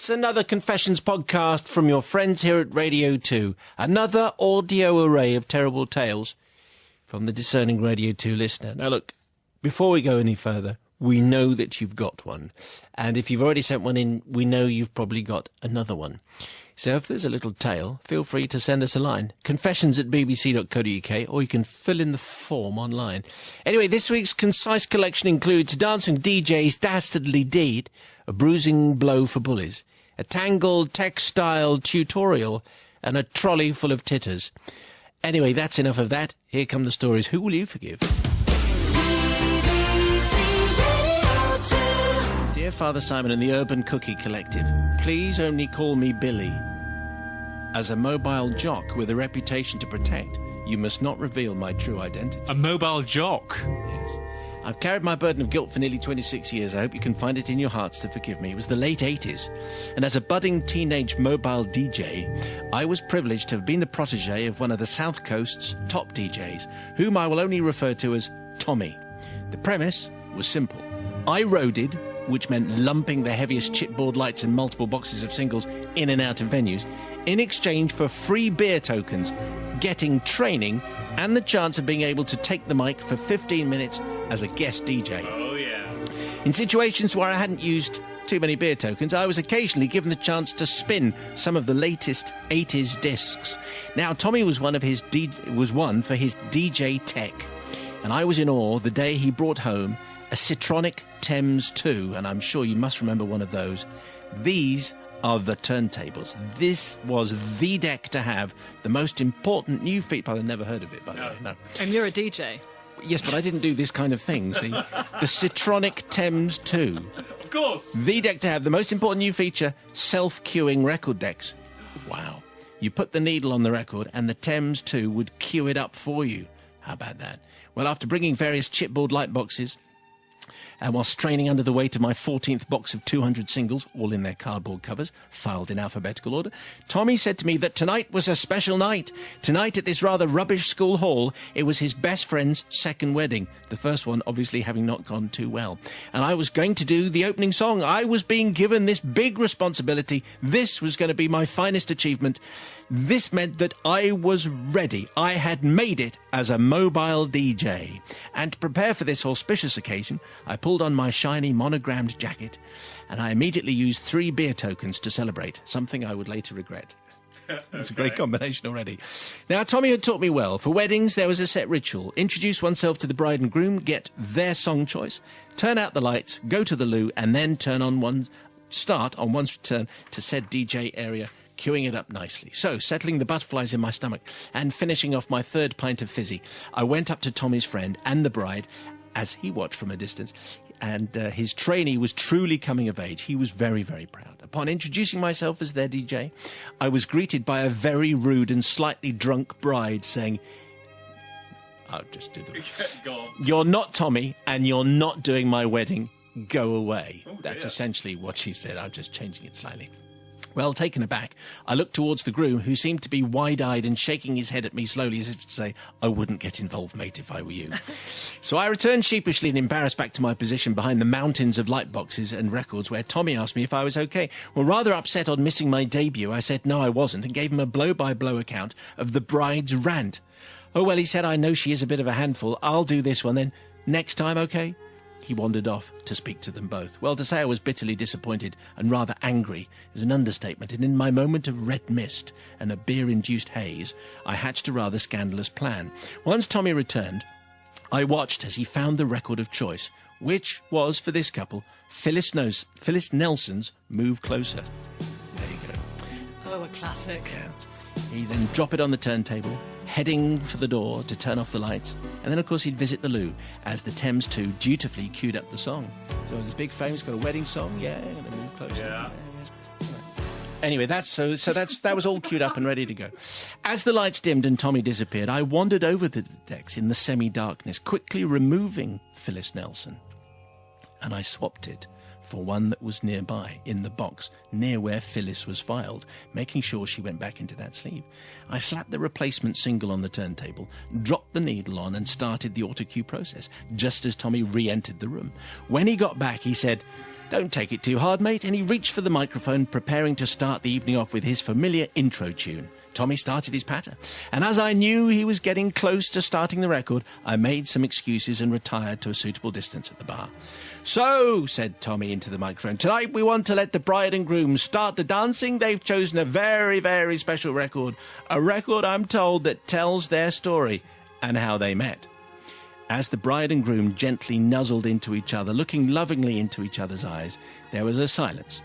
It's another Confessions podcast from your friends here at Radio 2. Another audio array of terrible tales from the discerning Radio 2 listener. Now look, before we go any further, we know that you've got one. And if you've already sent one in, we know you've probably got another one. So if there's a little tale, feel free to send us a line. confessions@bbc.co.uk, or you can fill in the form online. Anyway, this week's concise collection includes Dancing DJ's Dastardly Deed, a bruising blow for bullies, a tangled textile tutorial, and a trolley full of titters. Anyway, that's enough of that. Here come the stories. Who will you forgive? Dear Father Simon and the Urban Cookie Collective, please only call me Billy. As a mobile jock with a reputation to protect, you must not reveal my true identity. A mobile jock? Yes. I've carried my burden of guilt for nearly 26 years. I hope you can find it in your hearts to forgive me. It was the late 80s, and as a budding teenage mobile DJ, I was privileged to have been the protege of one of the South Coast's top DJs, whom I will only refer to as Tommy. The premise was simple. I roaded, which meant lumping the heaviest chipboard lights and multiple boxes of singles in and out of venues, in exchange for free beer tokens, getting training, and the chance of being able to take the mic for 15 minutes as a guest DJ. Oh, yeah. In situations where I hadn't used too many beer tokens, I was occasionally given the chance to spin some of the latest 80s discs. Now, Tommy was one for his DJ tech, and I was in awe the day he brought home a Citronic Thames 2, and I'm sure you must remember one of those. These are the turntables. This was the deck to have, the most important new feature. I've never heard of it, by the way. No. And you're a DJ. Yes, but I didn't do this kind of thing, see? The Citronic Thames 2. Of course. The deck to have, the most important new feature, self-queuing record decks. Wow. You put the needle on the record and the Thames 2 would queue it up for you. How about that? Well, after bringing various chipboard light boxes, and while straining under the weight of my 14th box of 200 singles, all in their cardboard covers, filed in alphabetical order, Tommy said to me that tonight was a special night. Tonight at this rather rubbish school hall, it was his best friend's second wedding, the first one obviously having not gone too well. And I was going to do the opening song. I was being given this big responsibility. This was going to be my finest achievement. This meant that I was ready. I had made it as a mobile DJ. And to prepare for this auspicious occasion, I pulled on my shiny monogrammed jacket, and I immediately used 3 beer tokens to celebrate, something I would later regret. It's a great combination already. Now, Tommy had taught me well. For weddings, there was a set ritual. Introduce oneself to the bride and groom, get their song choice, turn out the lights, go to the loo, and then start on one's return to said DJ area, queuing it up nicely. So, settling the butterflies in my stomach and finishing off my 3rd pint of fizzy, I went up to Tommy's friend and the bride as he watched from a distance, and his trainee was truly coming of age. He was very, very proud. Upon introducing myself as their DJ, I was greeted by a very rude and slightly drunk bride saying, I'll just do the... Go on. You're not Tommy, and you're not doing my wedding. Go away. Oh, That's dear. essentially what she said. I'm just changing it slightly. Well, taken aback, I looked towards the groom, who seemed to be wide-eyed and shaking his head at me slowly as if to say, I wouldn't get involved, mate, if I were you. So I returned sheepishly and embarrassed back to my position behind the mountains of light boxes and records, where Tommy asked me if I was okay. Well, rather upset on missing my debut, I said no, I wasn't, and gave him a blow-by-blow account of the bride's rant. Oh, well, he said, I know she is a bit of a handful. I'll do this one then. Next time, okay? He wandered off to speak to them both. Well, to say I was bitterly disappointed and rather angry is an understatement, and in my moment of red mist and a beer-induced haze, I hatched a rather scandalous plan. Once Tommy returned, I watched as he found the record of choice, which was, for this couple, Phyllis Nelson's Move Closer. There you go. Oh, a classic. Yeah. He then dropped it on the turntable, heading for the door to turn off the lights, and then, of course, he'd visit the loo as the Thames 2 dutifully queued up the song. So this big famous got a wedding song, yeah, going to move closer. Yeah. Anyway, that was all queued up and ready to go. As the lights dimmed and Tommy disappeared, I wandered over the decks in the semi-darkness, quickly removing Phyllis Nelson, and I swapped it for one that was nearby, in the box, near where Phyllis was filed, making sure she went back into that sleeve. I slapped the replacement single on the turntable, dropped the needle on, and started the auto-cue process, just as Tommy re-entered the room. When he got back, he said, Don't take it too hard, mate. And he reached for the microphone, preparing to start the evening off with his familiar intro tune. Tommy started his patter, and as I knew he was getting close to starting the record, I made some excuses and retired to a suitable distance at the bar. So, said Tommy into the microphone, tonight we want to let the bride and groom start the dancing. They've chosen a very, very special record. A record, I'm told, that tells their story and how they met. As the bride and groom gently nuzzled into each other, looking lovingly into each other's eyes, there was a silence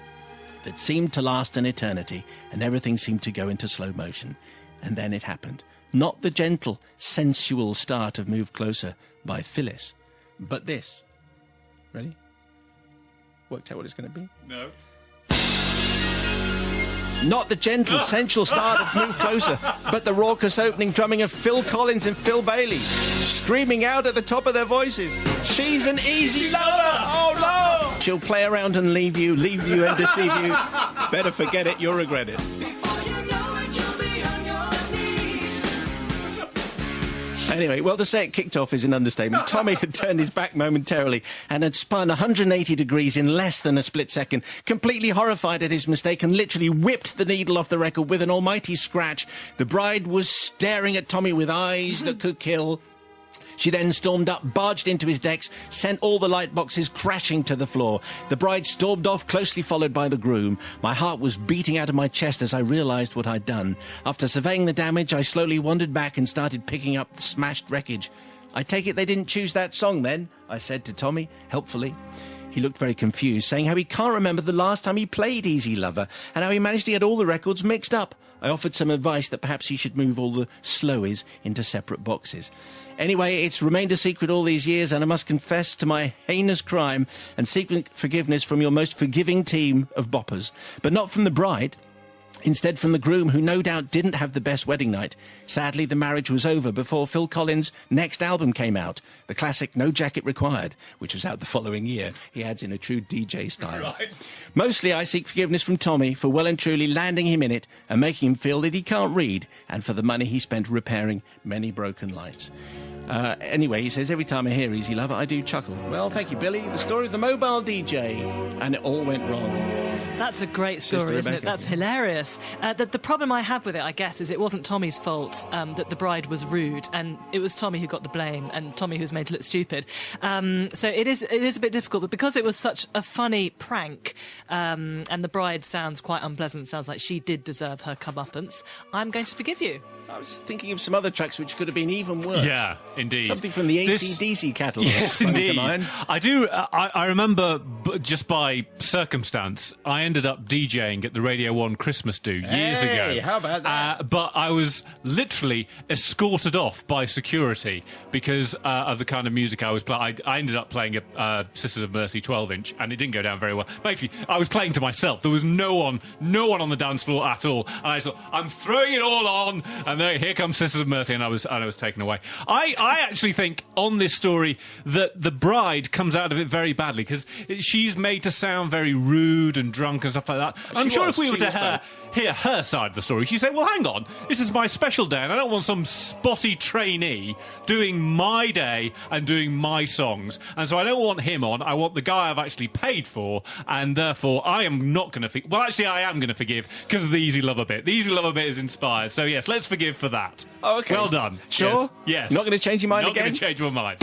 that seemed to last an eternity, and everything seemed to go into slow motion. And then it happened. Not the gentle, sensual start of Move Closer by Phyllis, but this. Ready? Worked out what it's going to be? No. Not the gentle, sensual start of Move Closer, but the raucous opening drumming of Phil Collins and Phil Bailey, screaming out at the top of their voices, "She's an easy lover! Oh, no! She'll play around and leave you and deceive you. Better forget it, you'll regret it." Anyway, well, to say it kicked off is an understatement. Tommy had turned his back momentarily and had spun 180 degrees in less than a split second, completely horrified at his mistake, and literally whipped the needle off the record with an almighty scratch. The bride was staring at Tommy with eyes that could kill. She then stormed up, barged into his decks, sent all the light boxes crashing to the floor. The bride stormed off, closely followed by the groom. My heart was beating out of my chest as I realised what I'd done. After surveying the damage, I slowly wandered back and started picking up the smashed wreckage. "I take it they didn't choose that song then?" I said to Tommy, helpfully. He looked very confused, saying how he can't remember the last time he played Easy Lover and how he managed to get all the records mixed up. I offered some advice that perhaps he should move all the slowies into separate boxes. Anyway, it's remained a secret all these years, and I must confess to my heinous crime and seek forgiveness from your most forgiving team of boppers, but not from the bride. Instead, from the groom, who no doubt didn't have the best wedding night. Sadly, the marriage was over before Phil Collins' next album came out, the classic No Jacket Required, which was out the following year. He adds in a true DJ style. Right. Mostly, I seek forgiveness from Tommy for well and truly landing him in it and making him feel that he can't read, and for the money he spent repairing many broken lights. Anyway, he says, every time I hear Easy Lover, I do chuckle. Well, thank you, Billy. The story of the mobile DJ. And it all went wrong. That's a great story, isn't it? That's hilarious. The problem I have with it, I guess, is it wasn't Tommy's fault that the bride was rude, and it was Tommy who got the blame, and Tommy who was made to look stupid. So it is a bit difficult, but because it was such a funny prank, and the bride sounds quite unpleasant, sounds like she did deserve her comeuppance, I'm going to forgive you. I was thinking of some other tracks which could have been even worse. Yeah, indeed. Something from the AC/DC catalogue. Yes, indeed. I do. I remember, just by circumstance, I ended up DJing at the Radio 1 Christmas Do years ago. How about that? But I was literally escorted off by security because of the kind of music I was playing. I ended up playing a Sisters of Mercy 12-inch, and it didn't go down very well. Basically, I was playing to myself. There was no one on the dance floor at all. And I thought, I'm throwing it all on, and here comes Sisters of Mercy, and I was taken away. I actually think on this story that the bride comes out of it very badly because she's made to sound very rude and drunk and stuff like that. I'm sure if we were to hear her side of the story, she'd say, well, hang on, this is my special day, and I don't want some spotty trainee doing my day and doing my songs, and so I don't want him on. I want the guy I've actually paid for, and therefore I am not going to well, actually, I am going to forgive because of the Easy Lover bit. The Easy Lover bit is inspired, so yes, let's forgive for that. Oh, okay. Well done. Sure? Yes. Not going to change your mind again? Not going to change my mind.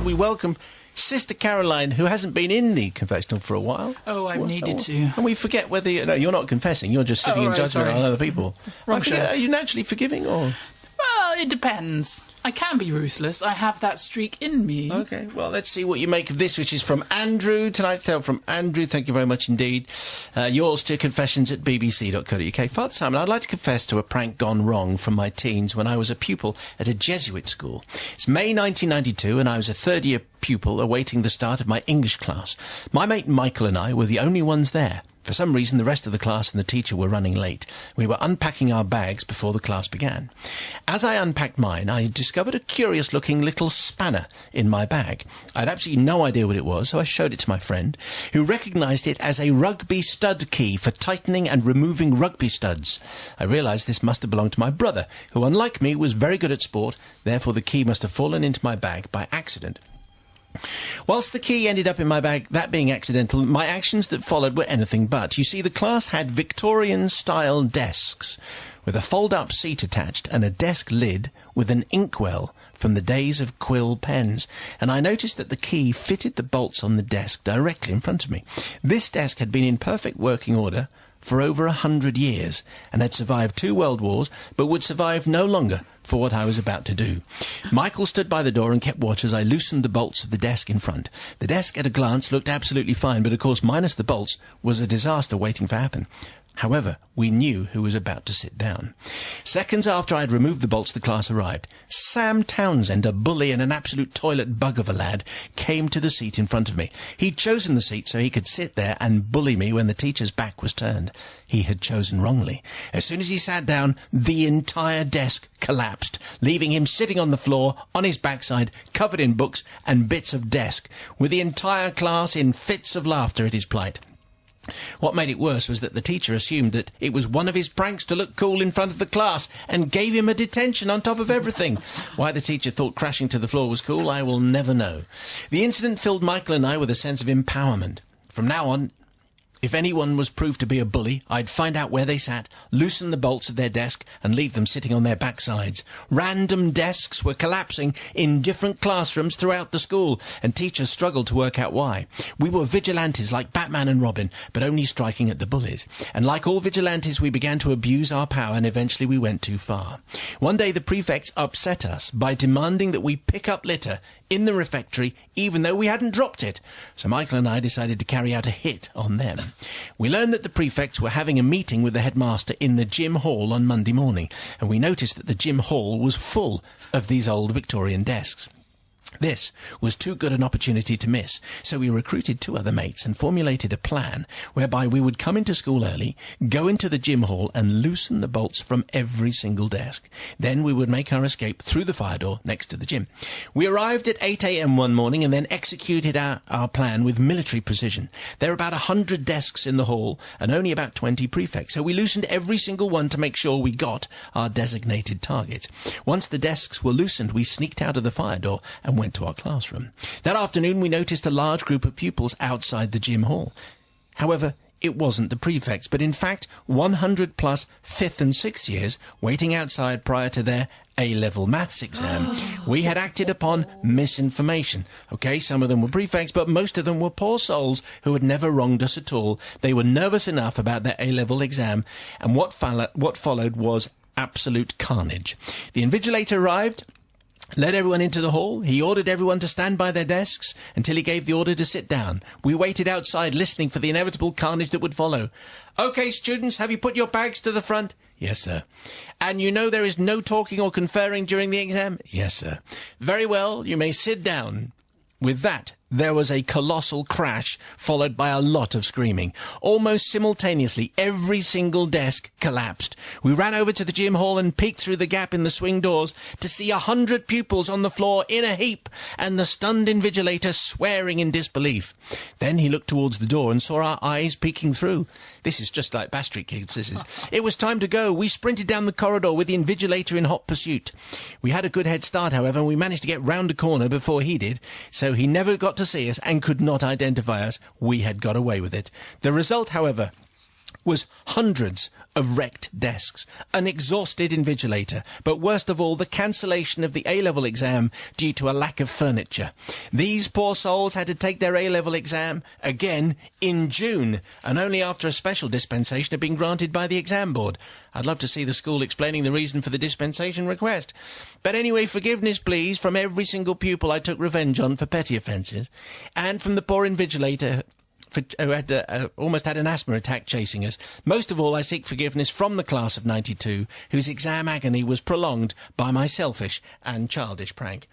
We welcome Sister Caroline, who hasn't been in the confessional for a while. Oh, I've needed to. And we forget whether... you're not confessing, you're just sitting in judgment on other people. Wrong show. Are you naturally forgiving, or...? Well, it depends. I can be ruthless. I have that streak in me. OK, well, let's see what you make of this, which is from Andrew. Tonight's tale from Andrew. Thank you very much indeed. Yours to confessions@bbc.co.uk. Father Simon, I'd like to confess to a prank gone wrong from my teens when I was a pupil at a Jesuit school. It's May 1992, and I was a third-year pupil awaiting the start of my English class. My mate Michael and I were the only ones there. For some reason, the rest of the class and the teacher were running late. We were unpacking our bags before the class began. As I unpacked mine, I discovered a curious-looking little spanner in my bag. I had absolutely no idea what it was, so I showed it to my friend, who recognised it as a rugby stud key for tightening and removing rugby studs. I realised this must have belonged to my brother, who, unlike me, was very good at sport. Therefore, the key must have fallen into my bag by accident. Whilst the key ended up in my bag, that being accidental, my actions that followed were anything but. You see, the class had Victorian-style desks with a fold-up seat attached and a desk lid with an inkwell from the days of quill pens, and I noticed that the key fitted the bolts on the desk directly in front of me. This desk had been in perfect working order for over 100 years and had survived 2 world wars, but would survive no longer for what I was about to do. Michael stood by the door and kept watch as I loosened the bolts of the desk in front. The desk at a glance looked absolutely fine, but of course minus the bolts was a disaster waiting to happen. However, we knew who was about to sit down. Seconds after I had removed the bolts, the class arrived. Sam Townsend, a bully and an absolute toilet bug of a lad, came to the seat in front of me. He'd chosen the seat so he could sit there and bully me when the teacher's back was turned. He had chosen wrongly. As soon as he sat down, the entire desk collapsed, leaving him sitting on the floor, on his backside, covered in books and bits of desk, with the entire class in fits of laughter at his plight. What made it worse was that the teacher assumed that it was one of his pranks to look cool in front of the class and gave him a detention on top of everything. Why the teacher thought crashing to the floor was cool, I will never know. The incident filled Michael and I with a sense of empowerment. From now on, if anyone was proved to be a bully, I'd find out where they sat, loosen the bolts of their desk and leave them sitting on their backsides. Random desks were collapsing in different classrooms throughout the school, and teachers struggled to work out why. We were vigilantes like Batman and Robin, but only striking at the bullies. And like all vigilantes, we began to abuse our power, and eventually we went too far. One day the prefects upset us by demanding that we pick up litter in the refectory, even though we hadn't dropped it. So Michael and I decided to carry out a hit on them. We learned that the prefects were having a meeting with the headmaster in the gym hall on Monday morning, and we noticed that the gym hall was full of these old Victorian desks. This was too good an opportunity to miss, so we recruited 2 other mates and formulated a plan whereby we would come into school early, go into the gym hall and loosen the bolts from every single desk. Then we would make our escape through the fire door next to the gym. We arrived at 8 a.m. one morning and then executed our plan with military precision. There were about 100 desks in the hall and only about 20 prefects, so we loosened every single one to make sure we got our designated target. Once the desks were loosened, we sneaked out of the fire door and went to our classroom. That afternoon we noticed a large group of pupils outside the gym hall. However, it wasn't the prefects, but in fact 100 plus 5th and 6th years waiting outside prior to their A-level maths exam. We had acted upon misinformation. Okay, some of them were prefects, but most of them were poor souls who had never wronged us at all. They were nervous enough about their A-level exam, and what followed was absolute carnage. The invigilator arrived, led everyone into the hall. He ordered everyone to stand by their desks until he gave the order to sit down. We waited outside, listening for the inevitable carnage that would follow. "Okay, students, have you put your bags to the front?" "Yes, sir." "And you know there is no talking or conferring during the exam?" "Yes, sir." "Very well, you may sit down." With that, there was a colossal crash, followed by a lot of screaming. Almost simultaneously, every single desk collapsed. We ran over to the gym hall and peeked through the gap in the swing doors to see 100 pupils on the floor in a heap, and the stunned invigilator swearing in disbelief. Then he looked towards the door and saw our eyes peeking through. This is just like Bass Street Kids, this is. It was time to go. We sprinted down the corridor with the invigilator in hot pursuit. We had a good head start, however, and we managed to get round a corner before he did, so he never got to see us and could not identify us. We had got away with it. The result, however, was hundreds of wrecked desks, an exhausted invigilator, but worst of all, the cancellation of the A-level exam due to a lack of furniture. These poor souls had to take their A-level exam again in June, and only after a special dispensation had been granted by the exam board. I'd love to see the school explaining the reason for the dispensation request. But anyway, forgiveness, please, from every single pupil I took revenge on for petty offences, and from the poor invigilator who had almost had an asthma attack chasing us. Most of all, I seek forgiveness from the class of 92, whose exam agony was prolonged by my selfish and childish prank.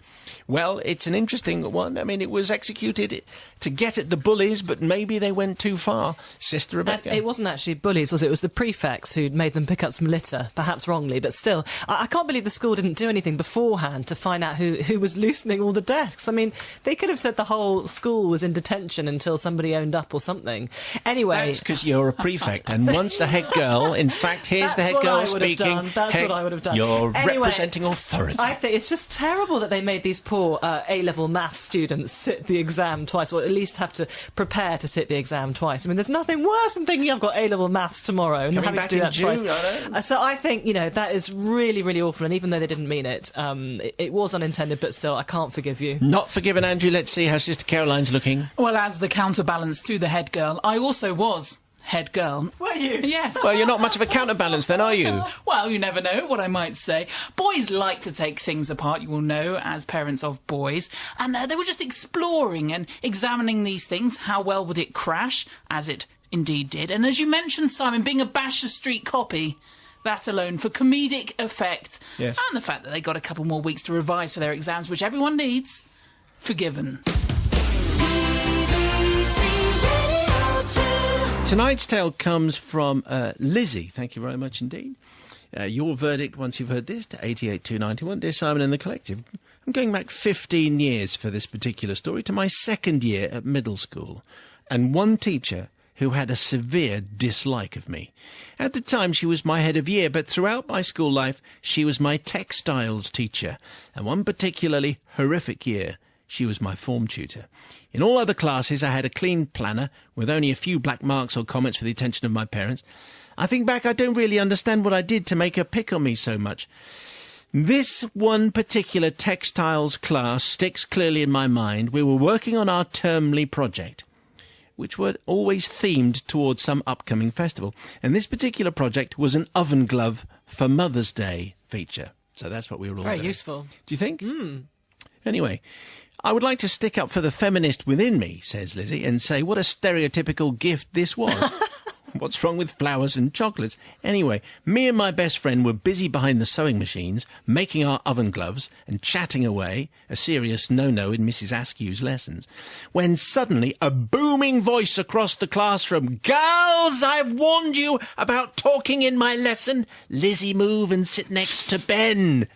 Well, it's an interesting one. I mean, it was executed to get at the bullies, but maybe they went too far. Sister Rebecca? It wasn't actually bullies, was it? It was the prefects who made them pick up some litter, perhaps wrongly, but still. I can't believe the school didn't do anything beforehand to find out who was loosening all the desks. I mean, they could have said the whole school was in detention until somebody owned up up or something. Anyway, that's because you're a prefect, and once the head girl, in fact, here's the head girl speaking. That's what I would have done. You're representing authority. I think it's just terrible that they made these poor A-level maths students sit the exam twice, or at least have to prepare to sit the exam twice. I mean, there's nothing worse than thinking I've got A-level maths tomorrow and having to do that twice. So I think, that is really, really awful, and even though they didn't mean it, it was unintended, but still, I can't forgive you. Not forgiven, Andrew. Let's see how Sister Caroline's looking. Well, as the counterbalance to the head girl, I also was head girl. Were you? Yes. Well, you're not much of a counterbalance then, are you? Well, you never know what I might say. Boys like to take things apart, you will know, as parents of boys. And they were just exploring and examining these things. How well would it crash, as it indeed did. And as you mentioned, Simon, being a Basher Street copy, that alone, for comedic effect. Yes. And the fact that they got a couple more weeks to revise for their exams, which everyone needs, forgiven. Tonight's tale comes from Lizzie. Thank you very much indeed. Your verdict, once you've heard this, to 88291. Dear Simon and the Collective, I'm going back 15 years for this particular story, to my second year at middle school, and one teacher who had a severe dislike of me. At the time, she was my head of year, but throughout my school life, she was my textiles teacher, and one particularly horrific year, she was my form tutor. In all other classes, I had a clean planner with only a few black marks or comments for the attention of my parents. I think back, I don't really understand what I did to make her pick on me so much. This one particular textiles class sticks clearly in my mind. We were working on our termly project, which were always themed towards some upcoming festival. And this particular project was an oven glove for Mother's Day feature. So that's what we were all doing. Very useful. Do you think? Anyway, I would like to stick up for the feminist within me, says Lizzie, and say what a stereotypical gift this was. What's wrong with flowers and chocolates? Anyway, me and my best friend were busy behind the sewing machines, making our oven gloves and chatting away, a serious no-no in Mrs. Askew's lessons, when suddenly a booming voice across the classroom, "Girls, I've warned you about talking in my lesson. Lizzie, move and sit next to Ben."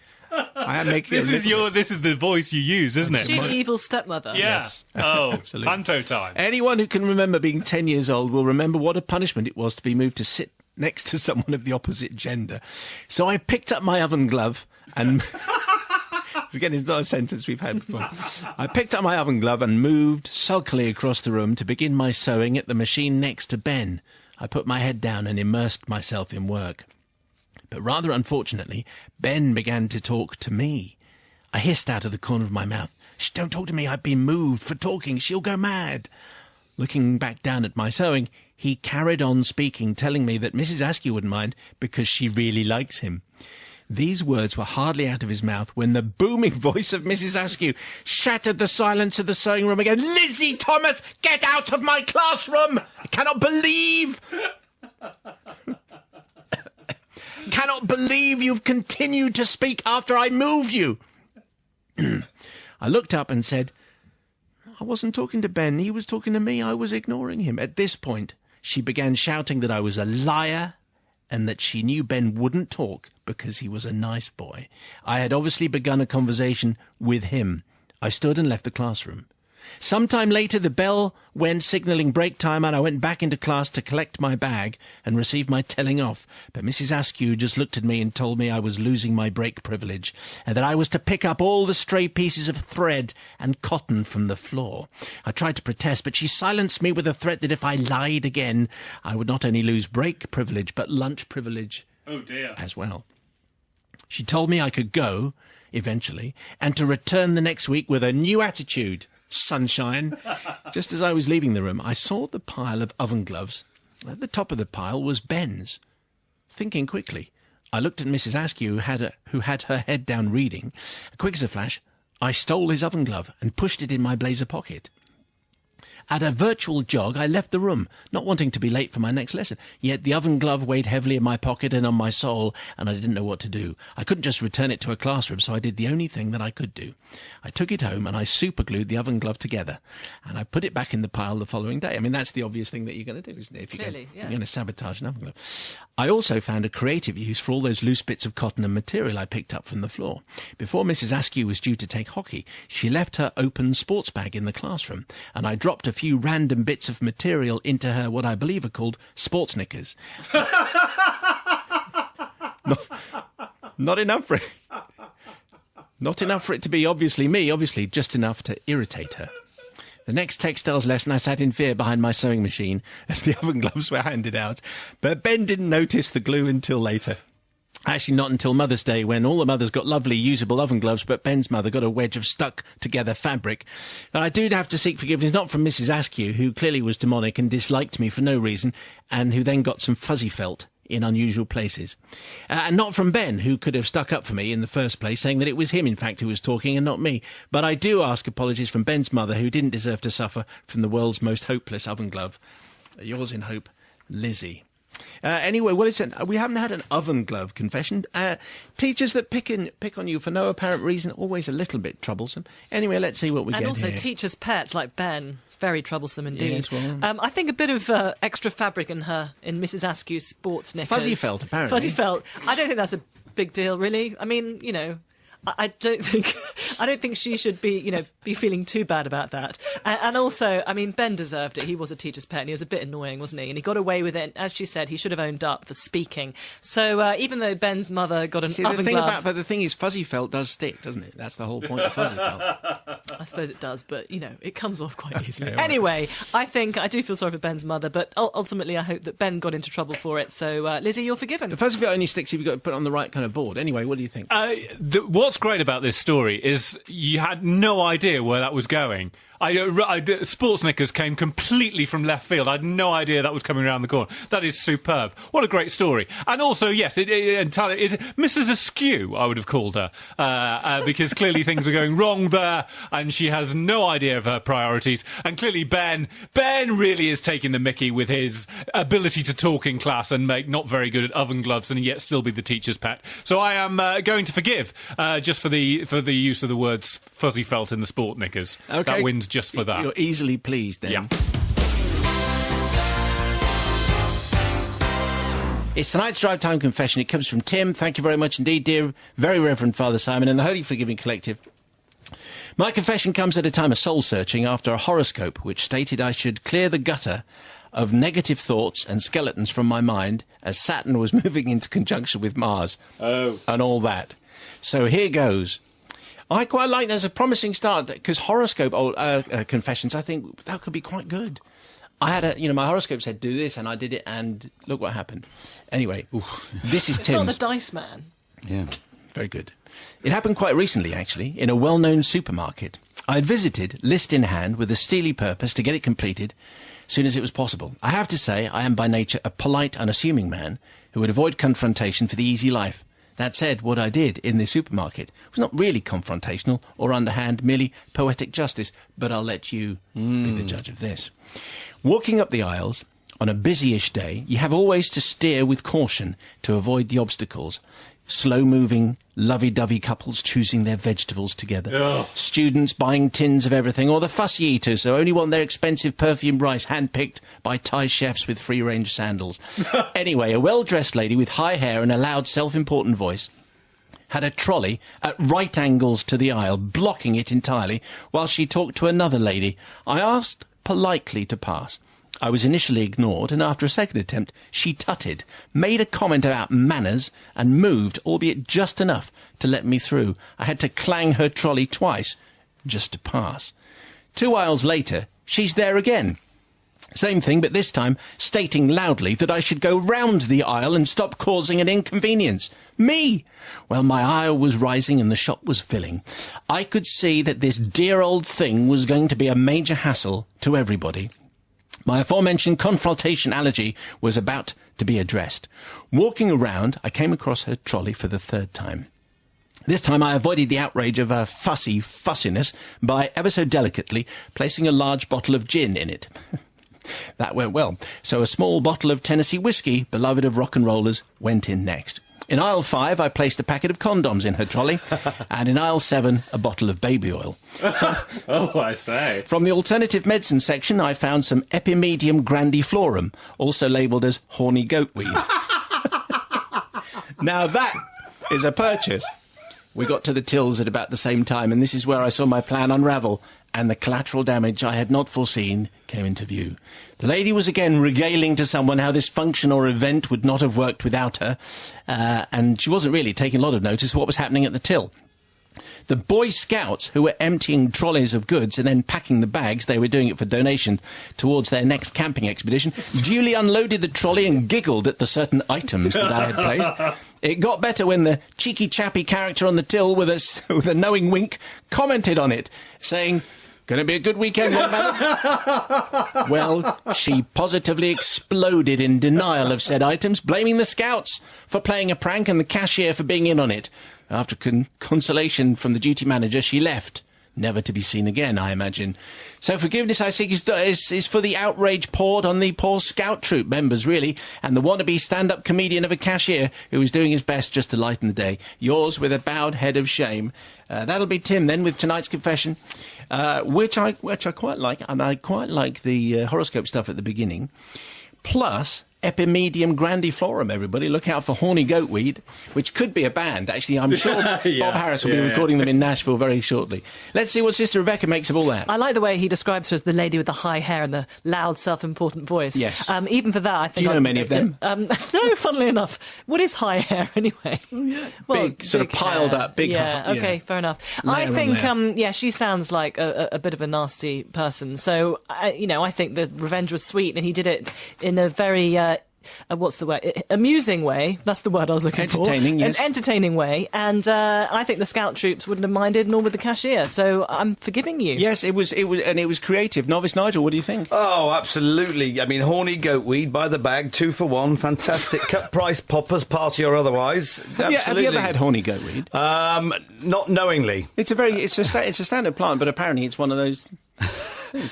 I am making this is the voice you use, isn't it? She's an evil stepmother. Yeah. Yes. Oh, Absolutely. panto time. Anyone who can remember being 10 years old will remember what a punishment it was to be moved to sit next to someone of the opposite gender. So I picked up my oven glove and... Again, it's not a sentence we've had before. I picked up my oven glove and moved sulkily across the room to begin my sewing at the machine next to Ben. I put my head down and immersed myself in work. But rather unfortunately, Ben began to talk to me. I hissed out of the corner of my mouth, "Shh, don't talk to me, I've been moved for talking, she'll go mad." Looking back down at my sewing, he carried on speaking, telling me that Mrs. Askew wouldn't mind because she really likes him. These words were hardly out of his mouth when the booming voice of Mrs. Askew shattered the silence of the sewing room again. "Lizzie Thomas, get out of my classroom! I cannot believe you've continued to speak after I moved you." I looked up and said, "I wasn't talking to Ben, he was talking to me, I was ignoring him." At this point, she began shouting that I was a liar and that she knew Ben wouldn't talk because he was a nice boy. I had obviously begun a conversation with him. I stood and left the classroom. Sometime later, the bell went signalling break time, and I went back into class to collect my bag and receive my telling off. But Mrs. Askew just looked at me and told me I was losing my break privilege, and that I was to pick up all the stray pieces of thread and cotton from the floor. I tried to protest, but she silenced me with a threat that if I lied again, I would not only lose break privilege, but lunch privilege as well. She told me I could go, eventually, and to return the next week with a new attitude. Sunshine. Just as I was leaving the room, I saw the pile of oven gloves. At the top of the pile was Ben's. Thinking quickly, I looked at Mrs. Askew, who had her head down reading. Quick as a flash, I stole his oven glove and pushed it in my blazer pocket. At a virtual jog, I left the room, not wanting to be late for my next lesson. Yet the oven glove weighed heavily in my pocket and on my soul, and I didn't know what to do. I couldn't just return it to a classroom, so I did the only thing that I could do. I took it home and I superglued the oven glove together, and I put it back in the pile the following day. I mean, that's the obvious thing that you're going to do, isn't it? If you're going to sabotage an oven glove. I also found a creative use for all those loose bits of cotton and material I picked up from the floor. Before Mrs. Askew was due to take hockey, she left her open sports bag in the classroom, and I dropped a few random bits of material into her what I believe are called sports knickers. Not enough for it. Not enough for it to be obviously me, obviously just enough to irritate her. The next textiles lesson, I sat in fear behind my sewing machine as the oven gloves were handed out, but Ben didn't notice the glue until later. Actually, not until Mother's Day, when all the mothers got lovely, usable oven gloves, but Ben's mother got a wedge of stuck-together fabric. And I do have to seek forgiveness, not from Mrs. Askew, who clearly was demonic and disliked me for no reason, and who then got some fuzzy felt in unusual places. And not from Ben, who could have stuck up for me in the first place, saying that it was him, in fact, who was talking and not me. But I do ask apologies from Ben's mother, who didn't deserve to suffer from the world's most hopeless oven glove. Yours in hope, Lizzie. Anyway, well, listen, we haven't had an oven glove confession. Teachers that pick on you for no apparent reason, always a little bit troublesome. Anyway, let's see what we get here. And also teachers' pets like Ben, very troublesome indeed. Yes, well, I think a bit of extra fabric in Mrs. Askew's sports knickers. Fuzzy felt, apparently. Fuzzy felt. I don't think that's a big deal, really. I mean, you know, I don't think she should be feeling too bad about that. And also, I mean, Ben deserved it. He was a teacher's pet and he was a bit annoying, wasn't he? And he got away with it. As she said, he should have owned up for speaking. So even though Ben's mother got an oven glove... But the thing is, fuzzy felt does stick, doesn't it? That's the whole point of fuzzy felt. I suppose it does, but, you know, it comes off quite easily. Okay, anyway, I do feel sorry for Ben's mother, but ultimately I hope that Ben got into trouble for it. So, Lizzie, you're forgiven. The fuzzy felt only sticks if you've got to put it on the right kind of board. Anyway, what do you think? What's great about this story is you had no idea where that was going. Sports knickers came completely from left field. I had no idea that was coming around the corner. That is superb. What a great story. And also, yes, it entirely is Mrs. Askew, I would have called her, because clearly things are going wrong there, and she has no idea of her priorities. And clearly Ben really is taking the mickey with his ability to talk in class and make not very good at oven gloves and yet still be the teacher's pet. So I am going to forgive just for the use of the words fuzzy felt in the sport knickers. Okay. That wins just for that. You're easily pleased then. Yeah. It's tonight's Drive Time Confession. It comes from Tim. Thank you very much indeed, dear Very Reverend Father Simon and the Holy Forgiving Collective. My confession comes at a time of soul-searching after a horoscope which stated I should clear the gutter of negative thoughts and skeletons from my mind as Saturn was moving into conjunction with Mars. Oh. And all that. So here goes. I quite like, there's a promising start, because horoscope confessions, I think that could be quite good. I had my horoscope said do this, and I did it, and look what happened. Anyway, this is It's Tim's. not the Dice Man. Yeah, very good. It happened quite recently, actually, in a well-known supermarket. I had visited, list in hand, with a steely purpose to get it completed as soon as it was possible. I have to say, I am by nature a polite, unassuming man who would avoid confrontation for the easy life. That said, what I did in the supermarket was not really confrontational or underhand, merely poetic justice, but I'll let you be the judge of this. Walking up the aisles on a busy-ish day, you have always to steer with caution to avoid the obstacles. Slow-moving, lovey-dovey couples choosing their vegetables together. Ugh. Students buying tins of everything, or the fussy eaters who only want their expensive perfumed rice hand-picked by Thai chefs with free-range sandals. Anyway, a well-dressed lady with high hair and a loud, self-important voice had a trolley at right angles to the aisle, blocking it entirely, while she talked to another lady. I asked politely to pass. I was initially ignored, and after a second attempt, she tutted, made a comment about manners, and moved, albeit just enough, to let me through. I had to clang her trolley twice, just to pass. 2 aisles later, she's there again. Same thing, but this time stating loudly that I should go round the aisle and stop causing an inconvenience. Me! Well, my ire was rising and the shop was filling. I could see that this dear old thing was going to be a major hassle to everybody. My aforementioned confrontation allergy was about to be addressed. Walking around, I came across her trolley for the third time. This time I avoided the outrage of her fussiness by ever so delicately placing a large bottle of gin in it. That went well. So a small bottle of Tennessee whiskey, beloved of rock and rollers, went in next. In aisle 5, I placed a packet of condoms in her trolley, and in aisle 7, a bottle of baby oil. Oh, I say. From the alternative medicine section, I found some Epimedium grandiflorum, also labelled as horny goatweed. Now that is a purchase. We got to the tills at about the same time, and this is where I saw my plan unravel. and the collateral damage I had not foreseen came into view. The lady was again regaling to someone how this function or event would not have worked without her, and she wasn't really taking a lot of notice of what was happening at the till. The Boy Scouts, who were emptying trolleys of goods and then packing the bags, they were doing it for donation towards their next camping expedition, duly unloaded the trolley and giggled at the certain items that I had placed. It got better when the cheeky chappy character on the till, with a knowing wink, commented on it, saying, "Going to be a good weekend, then, madam?" Well, she positively exploded in denial of said items, blaming the Scouts for playing a prank and the cashier for being in on it. After consolation from the duty manager, she left, never to be seen again, I imagine. So forgiveness, I think, is for the outrage poured on the poor Scout troop members, really, and the wannabe stand-up comedian of a cashier who was doing his best just to lighten the day. Yours with a bowed head of shame. That'll be Tim, then, with tonight's confession, which I quite like, and I quite like the horoscope stuff at the beginning. Plus, Epimedium grandiflorum, everybody. Look out for Horny Goatweed, which could be a band. Actually, I'm sure Bob Harris will be recording them in Nashville very shortly. Let's see what Sister Rebecca makes of all that. I like the way he describes her as the lady with the high hair and the loud, self-important voice. Yes. Even for that, I think... Do you know many of them? No, funnily enough. What is high hair, anyway? Well, big, sort of piled hair. up, big... Yeah, okay, fair enough. I think, she sounds like a bit of a nasty person. So, I think the revenge was sweet, and he did it in a very... what's the word? Amusing way. That's the word I was looking for. Entertaining, yes. An entertaining way. And I think the Scout troops wouldn't have minded, nor would the cashier. So I'm forgiving you. Yes, it was creative. Novice Nigel, what do you think? Oh, absolutely. I mean, Horny Goatweed by the bag, 2 for 1, fantastic. Cut price poppers, party or otherwise. Have you ever had Horny Goatweed? Not knowingly. It's a standard plant, but apparently it's one of those.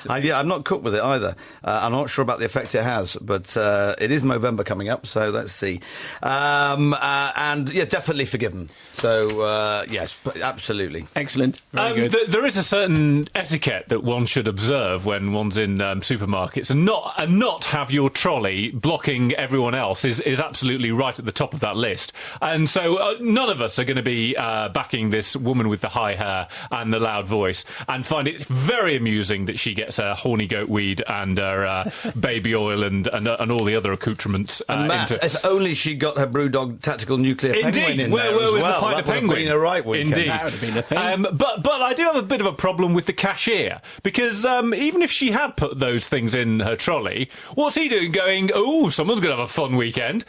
I'm not cooked with it either. I'm not sure about the effect it has, but it is Movember coming up, so let's see. Definitely forgiven. So, yes, absolutely. Excellent. Very good. There is a certain etiquette that one should observe when one's in supermarkets, and not have your trolley blocking everyone else is absolutely right at the top of that list. And so none of us are going to be backing this woman with the high hair and the loud voice, and find it very amusing that she gets her horny goat weed and her baby oil and all the other accumulations. And Matt, if only she got her Brewdog tactical nuclear penguin in where there as was well. the pint of penguin? Been a right weekend. Indeed, that would have been a thing. But I do have a bit of a problem with the cashier, because even if she had put those things in her trolley, what's he doing? Going, oh, someone's going to have a fun weekend.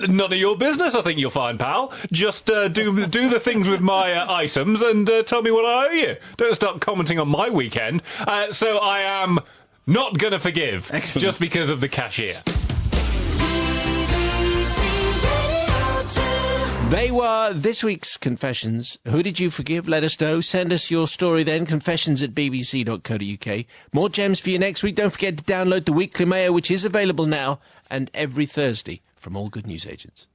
None of your business, I think you'll find, pal. Just do the things with my items and tell me what I owe you. Don't start commenting on my weekend. So I am not going to forgive. Excellent. Just because of the cashier. They were this week's confessions. Who did you forgive? Let us know. Send us your story then, confessions@bbc.co.uk. More gems for you next week. Don't forget to download the Weekly Mayo, which is available now and every Thursday from all good newsagents.